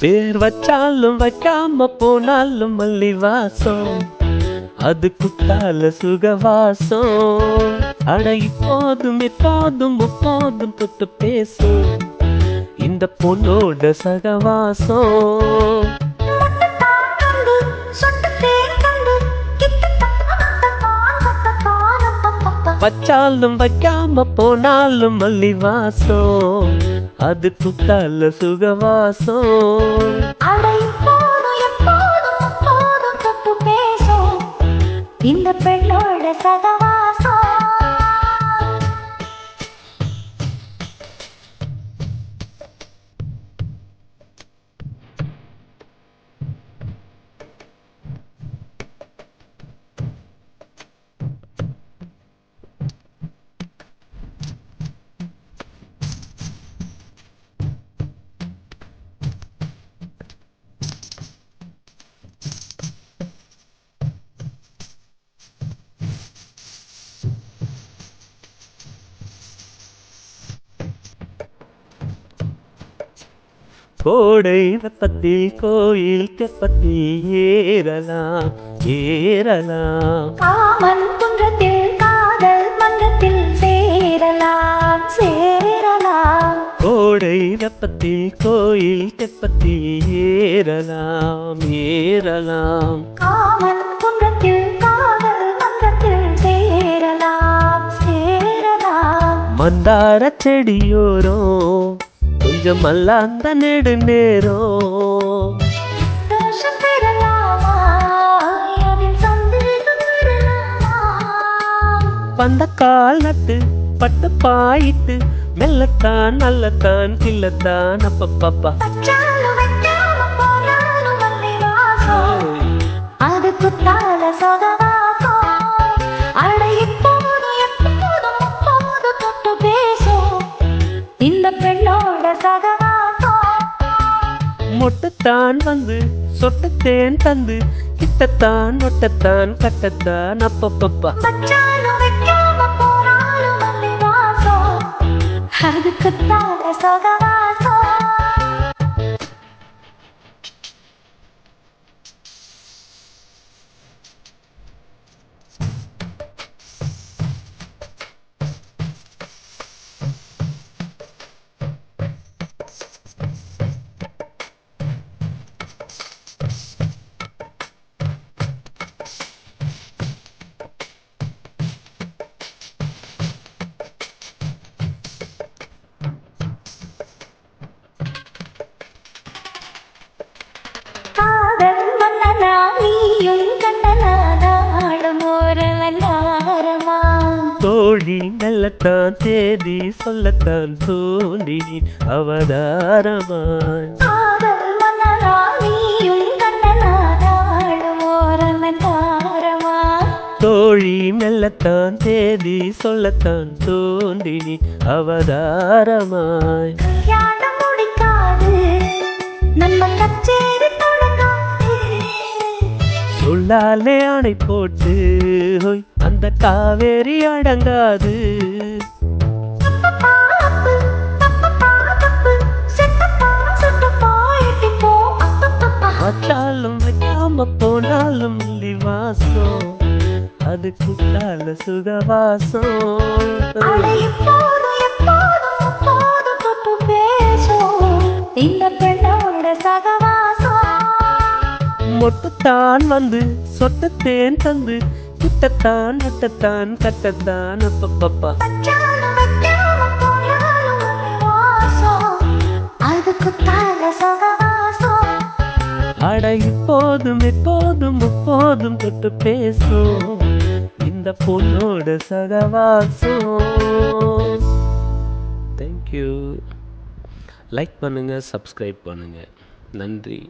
பேர் வச்சாலும் வைக்காம போனாலும் மல்லி வாசம், அது குத்தால சுகவாசம். அட இப்போதும் எப்போதும் முப்போதும் தொட்டு பேசும் இந்த பொண்ணோட சகவாசம். வச்சாலும் வைக்காம போனாலும் மல்லி வாசம், அது குத்தால சுகவாசம். இந்த பெண்ணோட சகவாசம். கோடை வெப்பத்தில் கோயில் தெப்பத்தில் ஏறலாம் ஏறலாம். காமன் குன்றத்தில் காதல் மன்றத்தில் சேரலாம் சேரலாம். கோடை வெப்பத்தில் கோயில் தெப்பத்தில் ஏறலாம் ஏறலாம். காமன் குன்றத்தில் காதல் மன்றத்தில் சேரலாம் சேரலாம். மந்தார செடியோரம் கொஞ்சம் மல்லாந்த நெடு நேரம், தோஷம் பெறலாமா அதில் சந்தேகம் பெறலாமா. பந்தக்கால் நட்டு பட்டு பாயிட்டு மெல்லத்தான் நல்லத்தான் கில்லத்தான் அப்பப்பப்பா. வச்சாலும் வைக்காம போனாலும் மல்லி வாசம், அது குத்தால சகவாசம். அட இப்போதும் எப்போதும் அப்போது தொட்டு பேசும் இந்த பெண்ணோட சகவாசம். மொட்டுத்தான் வந்து சொட்டத்தேன் தந்து கிட்டத்தான் நொட்டத்தான் கட்டத்தான் அப்பப்பப்பா. வச்சாலும் வைக்காம போனாலும் மல்லி வாசம், அது குத்தால சகவாசம். காதல் மன்னனா நீயும் கண்ணனா நாடும் ஒரு வல்லாரமா. தோழி மெல்லத்தான் தேதி சொல்லத்தான் தோன்றி அவதாரமாய். காதல் மன்னனா நீயும் கண்ணனா நாடும் ஒரு வல்லாரமா. தோழி மெல்லத்தான் தேதி சொல்லத்தான் தோன்றி அவதாரமாய். கல்யாணம் முடிக்காது நம்ம கச்சேரி தொடங்காது. சொல்லாலே அணை போட்டு ஹோய் அந்த காவேரி அடங்காது. தப்பு தப்பப்பா தப்பு செத்தப்பா சுத்தப்பா எட்டிப்போ அப்பப்பப்பா. வச்சாலும் வைக்காம போனாலும் மல்லி வாசம், அது குத்தால சுகவாசம். அட இப்போதும் எப்போதும் அப்போது தொட்டு பேசும் இந்த பெண்ணோட சகவாசம். மொட்டுத்தான் வந்து சொட்டத்தேன் தந்து கிட்டத்தான் நட்டத்தான் கட்டத்தான் அப்பப்பப்பா. வச்சாலும் வைக்காம போனாலும் மல்லி வாசம், அது குத்தால சகவாசம். அட இப்போதும் எப்போதும் முப்போதும் தொட்டு பேசும் இந்த பொண்ணோட சகவாசம். தேங்க்யூ. லைக் பண்ணுங்க, சப்ஸ்கிரைப் பண்ணுங்க. நன்றி.